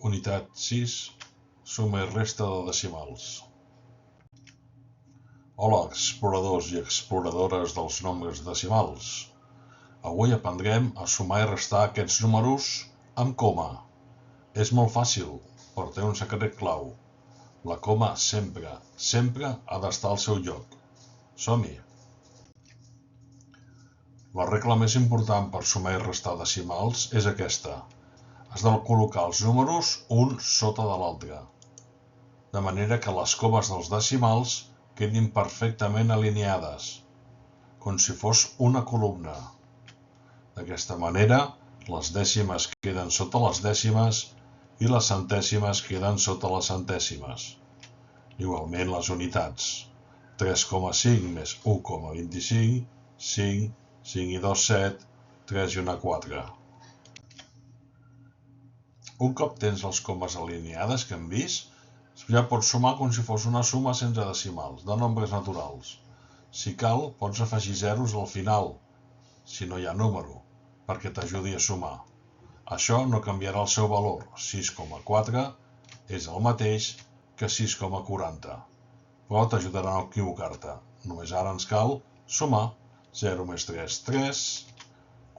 Unitat 6, suma i resta de decimals. Hola, exploradors i exploradores dels nombres decimals. Avui aprendrem a sumar i restar aquests números amb coma. És molt fàcil, però té un secret clau. La coma sempre ha d'estar al seu lloc. Som-hi! La regla més important per sumar i restar decimals és aquesta. Has de col·locar els números un sota de l'altre, de manera que les comes dels decimals quedin perfectament alineades, com si fos una columna. D'aquesta manera, les dècimes queden sota les dècimes i les centèsimes queden sota les centèsimes. Igualment les unitats. 3,5 més 1,25, 5, 5 i 2, 7, 3 i 1, 4. Un cop tens les comes alineades que hem vist, ja pots sumar com si fos una suma sense decimals, de nombres naturals. Si cal, pots afegir zeros al final, si no hi ha número, perquè t'ajudi a sumar. Això no canviarà el seu valor, 6,4 és el mateix que 6,40, però t'ajudarà a no equivocar-te. Només ara ens cal sumar. 0 més 3, 3,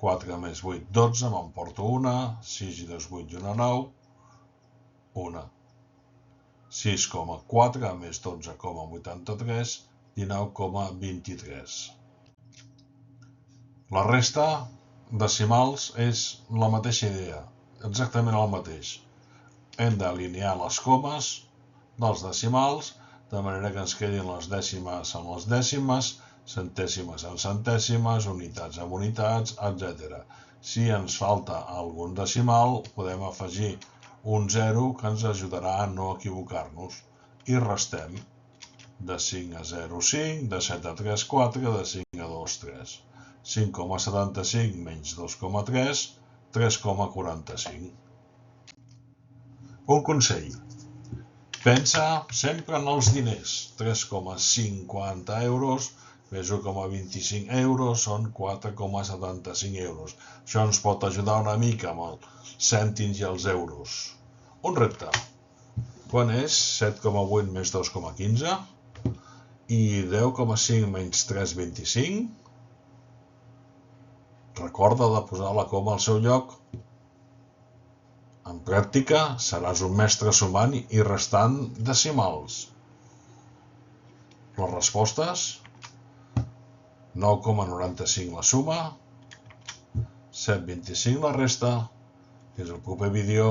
4 més 8, 12, m'emporto 1, 6 i 2, 8 i 1, 9, 1. 6,4 més 12,83, 19,23. La resta decimals és la mateixa idea, exactament el mateix. Hem d'alinear les comes dels decimals, de manera que ens quedin les dècimes en les dècimes, centèsimes en centèsimes, unitats en unitats, etc. Si ens falta algun decimal, podem afegir un 0 que ens ajudarà a no equivocar-nos. I restem. De 5 a 0, 5, de 7 a 3, 4, de 5 a 2, 3. 5,75 menys 2,3, 3,45. Un consell. Pensa sempre en els diners. 3,50 euros més 1,25 euros són 4,75 euros. Això ens pot ajudar una mica amb els cèntims i els euros. Un repte. Quan és 7,8 més 2,15 i 10,5 menys 3,25? Recorda de posar la coma al seu lloc. En pràctica, seràs un mestre sumant i restant decimals. Les respostes? 9,95 la suma, 7,25 la resta. Fins al proper vídeo.